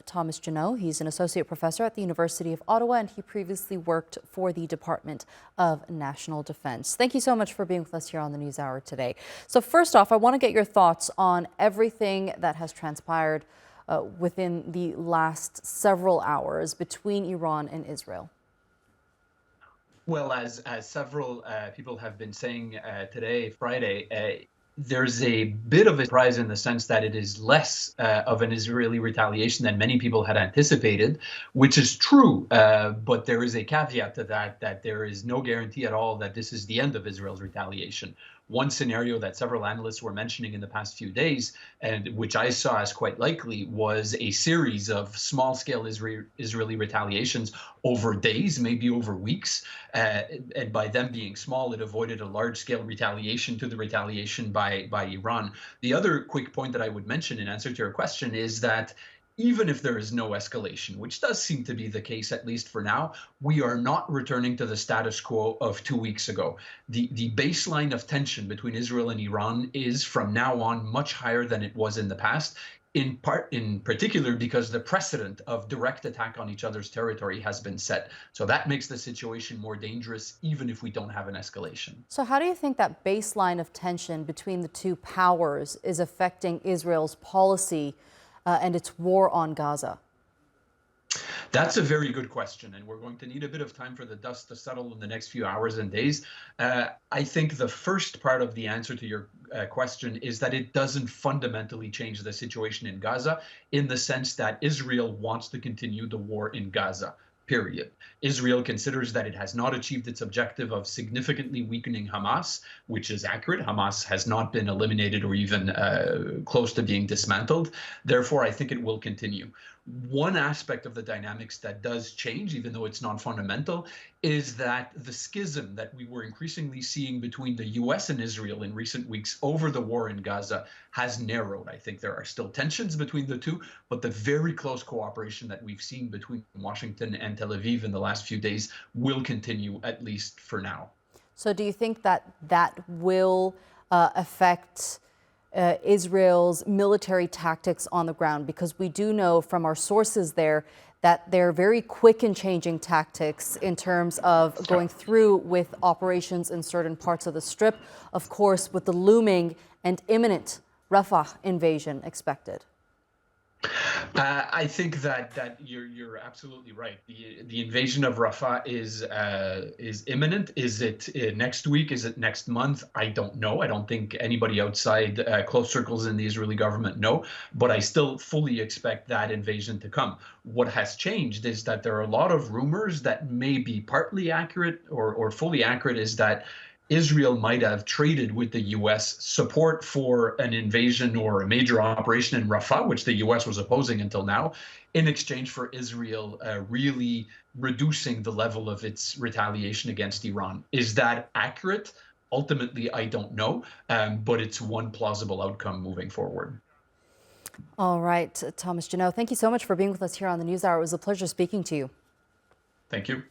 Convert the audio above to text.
Thomas Jano. He's an associate professor at the University of Ottawa, and he previously worked for the Department of National Defense. Thank you so much for being with us here on the NewsHour today. So first off, I want to get your thoughts on everything that has transpired within the last several hours between Iran and Israel. Well, as several people have been saying today, Friday, there's a bit of a surprise in the sense that it is less of an Israeli retaliation than many people had anticipated, which is true. But there is a caveat to that there is no guarantee at all that this is the end of Israel's retaliation. One scenario that several analysts were mentioning in the past few days, and which I saw as quite likely, was a series of small-scale Israeli retaliations over days, maybe over weeks. And by them being small, it avoided a large-scale retaliation to the retaliation by Iran. The other quick point that I would mention in answer to your question is that even if there is no escalation, which does seem to be the case, at least for now, we are not returning to the status quo of 2 weeks ago. The baseline of tension between Israel and Iran is from now on much higher than it was in the past, in particular because the precedent of direct attack on each other's territory has been set. So that makes the situation more dangerous, even if we don't have an escalation. So how do you think that baseline of tension between the two powers is affecting Israel's policy and its war on Gaza? That's a very good question, and we're going to need a bit of time for the dust to settle in the next few hours and days. I think the first part of the answer to your question is that it doesn't fundamentally change the situation in Gaza, in the sense that Israel wants to continue the war in Gaza. Period. Israel considers that it has not achieved its objective of significantly weakening Hamas, which is accurate. Hamas has not been eliminated or even close to being dismantled. Therefore, I think it will continue. One aspect of the dynamics that does change, even though it's not fundamental, is that the schism that we were increasingly seeing between the U.S. and Israel in recent weeks over the war in Gaza has narrowed. I think there are still tensions between the two, but the very close cooperation that we've seen between Washington and Tel Aviv in the last few days will continue, at least for now. So do you think that will affect Israel's military tactics on the ground? Because we do know from our sources there that they're very quick in changing tactics in terms of going through with operations in certain parts of the Strip, of course, with the looming and imminent Rafah invasion expected. I think that you're absolutely right. The invasion of Rafah is imminent. Is it next week? Is it next month? I don't know. I don't think anybody outside close circles in the Israeli government know. But I still fully expect that invasion to come. What has changed is that there are a lot of rumors that may be partly accurate or fully accurate, is that Israel might have traded with the U.S. support for an invasion or a major operation in Rafah, which the U.S. was opposing until now, in exchange for Israel really reducing the level of its retaliation against Iran. Is that accurate? Ultimately, I don't know, but it's one plausible outcome moving forward. All right, Thomas Juneau, thank you so much for being with us here on the NewsHour. It was a pleasure speaking to you. Thank you.